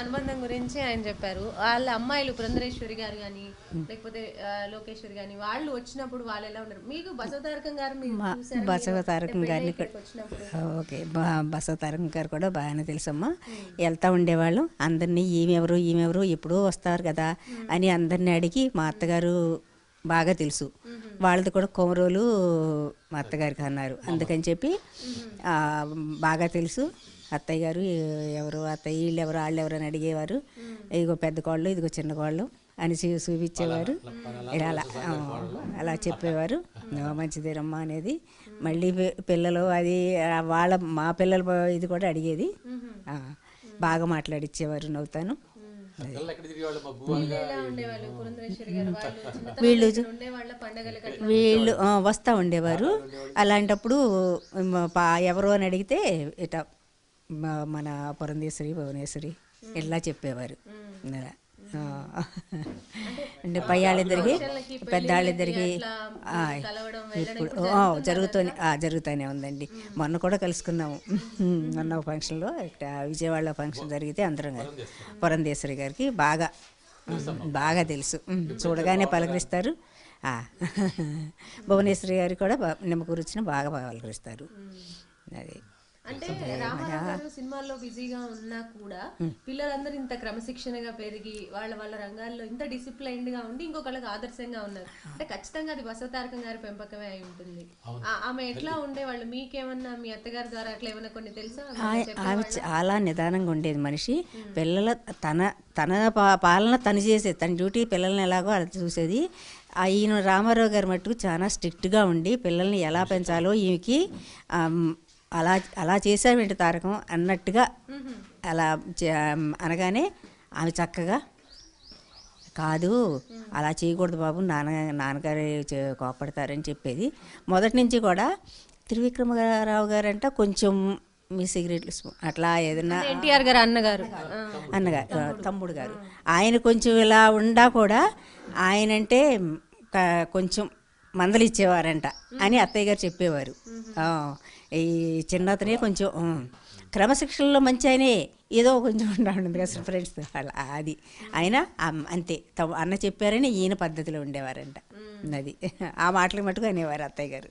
అనుబంధం గురించి ఆయన చెప్పారు. వాళ్ళ అమ్మాయిలు పురంధరేశ్వరి గారు కానీ లేకపోతే లోకేశ్వరి కానీ వాళ్ళు వచ్చినప్పుడు వాళ్ళు ఎలా ఉన్నారు? మీకు బసవతారకం గారు బసవతారకం గారిని ఓకే, బసవతారకం గారు కూడా బాగానే తెలుసమ్మా. వెళ్తూ ఉండేవాళ్ళం అందరినీ ఈమెవరు ఎప్పుడూ వస్తారు కదా అని అందరినీ అడిగి మా అత్తగారు బాగా తెలుసు. వాళ్ళది కూడా కొమరోలు మా అత్తగారికి అన్నారు. అందుకని చెప్పి బాగా తెలుసు. అత్తయ్య గారు ఎవరు అత్తయ్య వీళ్ళు ఎవరు వాళ్ళు ఎవరు అని అడిగేవారు. ఇదిగో పెద్ద కోళ్ళు ఇదిగో చిన్న కోళ్ళు అని చూపించేవారు. ఇలా అలా చెప్పేవారు. మంచిదేనమ్మా అనేది. మళ్ళీ పిల్లలు అది మా పిల్లల ఇది కూడా అడిగేది. బాగా మాట్లాడిచ్చేవారు. నవ్వుతాను. వీళ్ళు వస్తూ ఉండేవారు. అలాంటప్పుడు ఎవరు అని అడిగితే ఇట మన పురంధేశ్వరి భువనేశ్వరి ఇలా చెప్పేవారు. అంటే పయ్యాళ్ళిద్దరికి పెద్దాళ్ళిద్దరికి ఇప్పుడు జరుగుతూనే ఉందండి. మొన్న కూడా కలుసుకున్నాము. మొన్న ఫంక్షన్లో విజయవాడలో ఫంక్షన్ జరిగితే అందరం పురంధేశ్వరి గారికి బాగా తెలుసు. చూడగానే పలకరిస్తారు. భువనేశ్వరి గారికి కూడా నిమ్మకూరు వచ్చిన బాగా పలకరిస్తారు. అది అంటే రామారావు గారు సినిమాల్లో బిజీగా ఉన్నా కూడా పిల్లలందరూ ఇంత క్రమశిక్షణగా పెరిగి వాళ్ళ రంగాల్లో ఇంత డిసిప్లైన్డ్ గా ఉండి ఇంకొకళ్ళకి ఆదర్శంగా ఉన్నారు అంటే ఖచ్చితంగా అది బసవతారకం గారి పెంపకమే అయి ఉంటుంది. ఆమె ఎట్లా ఉండేవాళ్ళు? మీకేమన్నా మీ అత్తగారి ద్వారా అట్లా ఏమన్నా కొన్ని తెలుసా? ఆమె చాలా నిదానంగా ఉండేది మనిషి. పిల్లల తన పాలన తను చేసేది, తన డ్యూటీ పిల్లల్ని ఎలాగో అలా చూసేది. ఈయన రామారావు గారు మట్టుకు చాలా స్ట్రిక్ట్గా ఉండి పిల్లల్ని ఎలా పెంచాలో ఈమెకి అలా చేసావేంటి తారకం అన్నట్టుగా అలా అనగానే ఆమె చక్కగా కాదు అలా చేయకూడదు బాబు, నాన్నగారు కోపడతారని చెప్పేది. మొదటి నుంచి కూడా త్రివిక్రమరావు గారు అంట కొంచెం మీ సిగరెట్లు అట్లా ఏదన్నా ఎన్టీఆర్ గారు అన్నగారు తమ్ముడు గారు ఆయన కొంచెం ఇలా ఉండా కూడా ఆయనంటే కొంచెం మందలు ఇచ్చేవారంట అని అత్తయ్య గారు చెప్పేవారు. ఈ చిన్నతనే కొంచెం క్రమశిక్షణలో మంచి ఆయనే, ఏదో కొంచెం ఉంటుంది కదా ఫ్రెండ్స్ అది ఆయన అంతే అన్న చెప్పారని ఈయన పద్ధతిలో ఉండేవారంట. అది ఆ మాటలు మటుకు అనేవారు అత్తయ్య గారు.